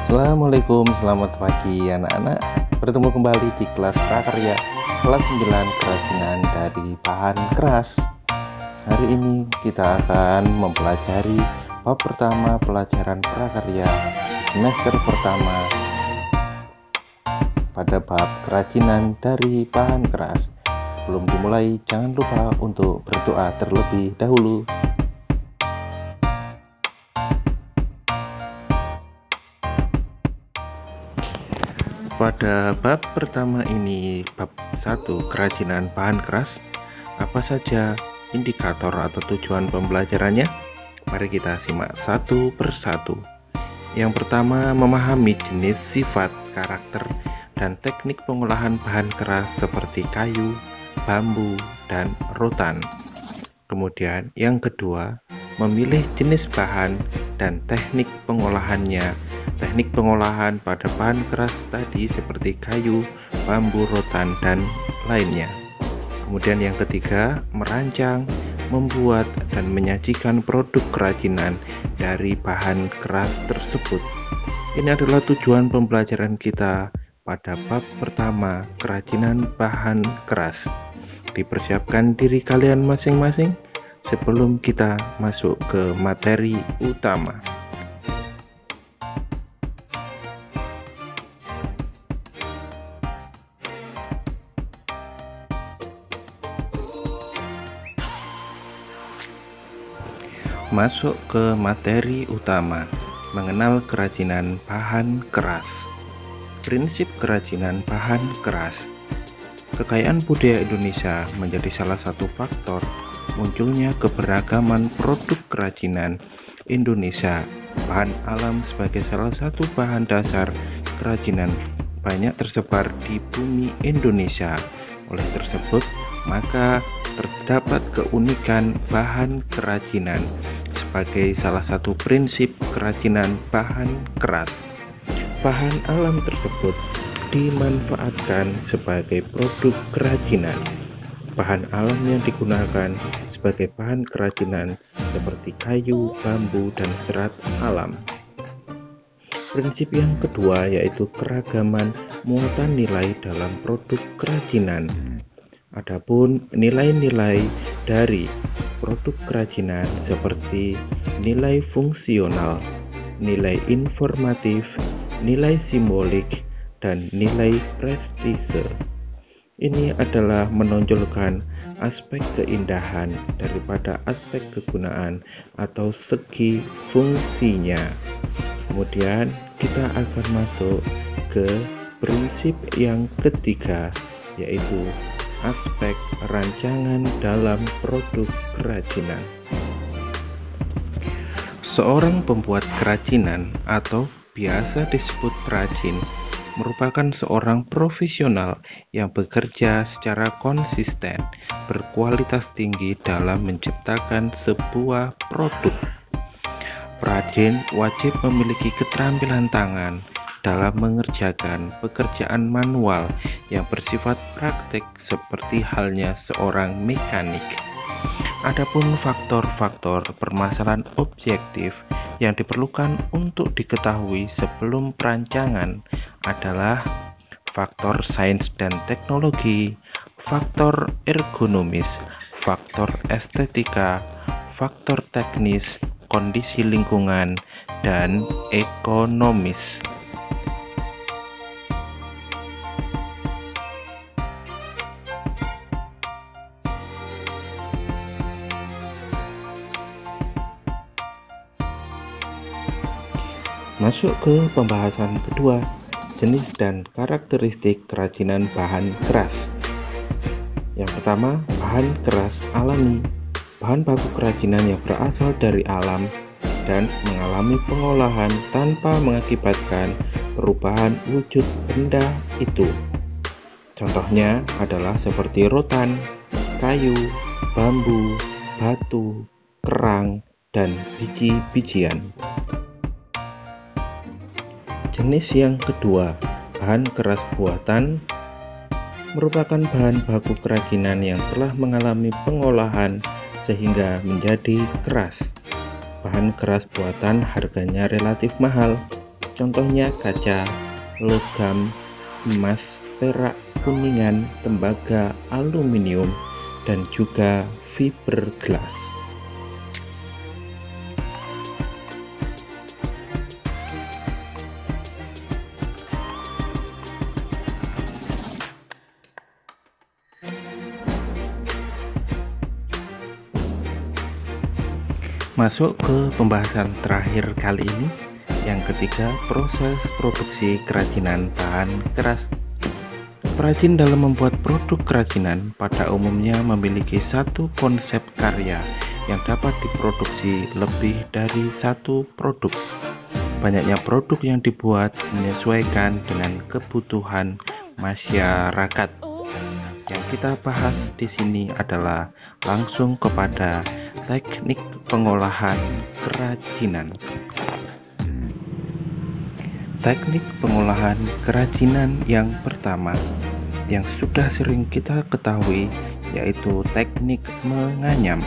Assalamualaikum, selamat pagi anak-anak. Bertemu kembali di kelas prakarya kelas 9 kerajinan dari bahan keras. Hari ini kita akan mempelajari bab pertama pelajaran prakarya semester pertama pada bab kerajinan dari bahan keras. Sebelum dimulai, jangan lupa untuk berdoa terlebih dahulu. Pada bab pertama ini, bab 1 kerajinan bahan keras, apa saja indikator atau tujuan pembelajarannya? Mari kita simak satu persatu. Yang pertama, memahami jenis, sifat, karakter, dan teknik pengolahan bahan keras seperti kayu, bambu, dan rotan. Kemudian yang kedua, memilih jenis bahan dan teknik pengolahannya. Teknik pengolahan pada bahan keras tadi seperti kayu, bambu, rotan, dan lainnya. Kemudian yang ketiga, merancang, membuat, dan menyajikan produk kerajinan dari bahan keras tersebut. Ini adalah tujuan pembelajaran kita pada bab pertama, kerajinan bahan keras. Dipersiapkan diri kalian masing-masing sebelum kita masuk ke materi utama. Masuk ke materi utama, mengenal kerajinan bahan keras. Prinsip kerajinan bahan keras. Kekayaan budaya Indonesia menjadi salah satu faktor munculnya keberagaman produk kerajinan Indonesia. Bahan alam sebagai salah satu bahan dasar kerajinan banyak tersebar di bumi Indonesia. Oleh tersebut, maka terdapat keunikan bahan kerajinan sebagai salah satu prinsip kerajinan bahan keras. Bahan alam tersebut dimanfaatkan sebagai produk kerajinan. Bahan alam yang digunakan sebagai bahan kerajinan seperti kayu, bambu, dan serat alam. Prinsip yang kedua yaitu keragaman muatan nilai dalam produk kerajinan. Adapun nilai-nilai dari produk kerajinan seperti nilai fungsional, nilai informatif, nilai simbolik, dan nilai prestise. Ini adalah menonjolkan aspek keindahan daripada aspek kegunaan atau segi fungsinya. Kemudian kita akan masuk ke prinsip yang ketiga, yaitu aspek rancangan dalam produk kerajinan. Seorang pembuat kerajinan atau biasa disebut perajin merupakan seorang profesional yang bekerja secara konsisten, berkualitas tinggi dalam menciptakan sebuah produk. Perajin wajib memiliki keterampilan tangan dalam mengerjakan pekerjaan manual yang bersifat praktik seperti halnya seorang mekanik. Adapun faktor-faktor permasalahan objektif yang diperlukan untuk diketahui sebelum perancangan adalah faktor sains dan teknologi, faktor ergonomis, faktor estetika, faktor teknis, kondisi lingkungan, dan ekonomis. Masuk ke pembahasan kedua, jenis dan karakteristik kerajinan bahan keras. Yang pertama, bahan keras alami. Bahan baku kerajinan yang berasal dari alam dan mengalami pengolahan tanpa mengakibatkan perubahan wujud benda itu. Contohnya adalah seperti rotan, kayu, bambu, batu, kerang, dan biji-bijian. Jenis yang kedua, bahan keras buatan, merupakan bahan baku kerajinan yang telah mengalami pengolahan sehingga menjadi keras. Bahan keras buatan harganya relatif mahal Contohnya kaca, logam, emas, perak, kuningan, tembaga, aluminium, dan juga fiberglass. Masuk ke pembahasan terakhir kali ini, yang ketiga, proses produksi kerajinan bahan keras. Perajin dalam membuat produk kerajinan pada umumnya memiliki satu konsep karya yang dapat diproduksi lebih dari satu produk. Banyaknya produk yang dibuat menyesuaikan dengan kebutuhan masyarakat. Yang kita bahas di sini adalah langsung kepada teknik pengolahan kerajinan. Teknik pengolahan kerajinan yang pertama yang sudah sering kita ketahui yaitu teknik menganyam.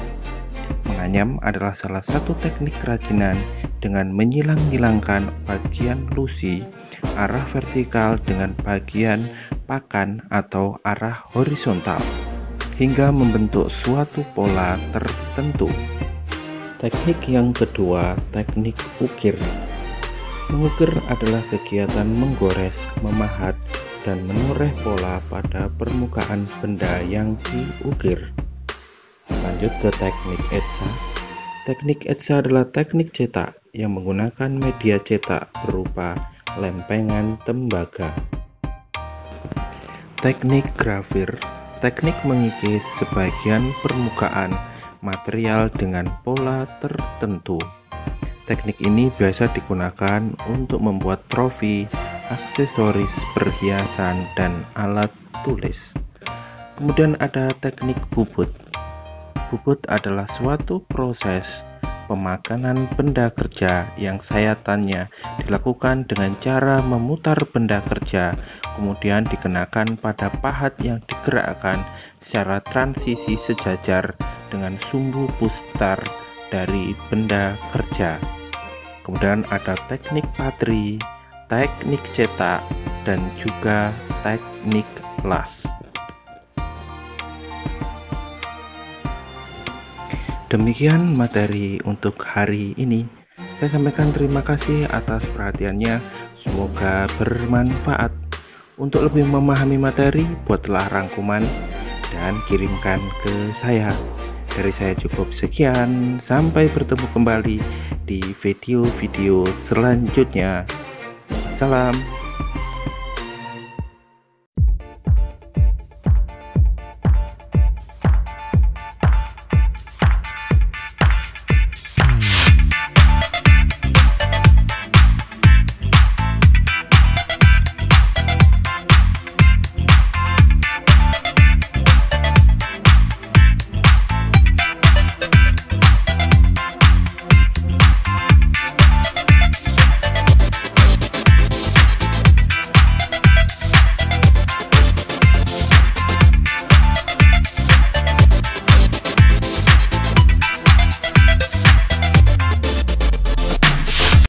Menganyam adalah salah satu teknik kerajinan dengan menyilang-nyilangkan bagian lusi arah vertikal dengan bagian pakan atau arah horizontal hingga membentuk suatu pola tertentu. Teknik yang kedua, teknik ukir. Mengukir adalah kegiatan menggores, memahat, dan menoreh pola pada permukaan benda yang diukir. Lanjut ke teknik etsa. Teknik etsa adalah teknik cetak yang menggunakan media cetak berupa lempengan tembaga. Teknik grafir. Teknik mengikis sebagian permukaan material dengan pola tertentu. Teknik ini biasa digunakan untuk membuat trofi, aksesoris, perhiasan, dan alat tulis. Kemudian ada teknik bubut. Bubut adalah suatu proses pemakanan benda kerja yang sayatannya dilakukan dengan cara memutar benda kerja, kemudian dikenakan pada pahat yang digerakkan secara transisi sejajar dengan sumbu putar dari benda kerja. Kemudian ada teknik patri, teknik cetak, dan juga teknik las. Demikian materi untuk hari ini. Saya sampaikan terima kasih atas perhatiannya. Semoga bermanfaat. Untuk lebih memahami materi, buatlah rangkuman dan kirimkan ke saya. Dari saya cukup sekian. Sampai bertemu kembali di video-video selanjutnya. Salam.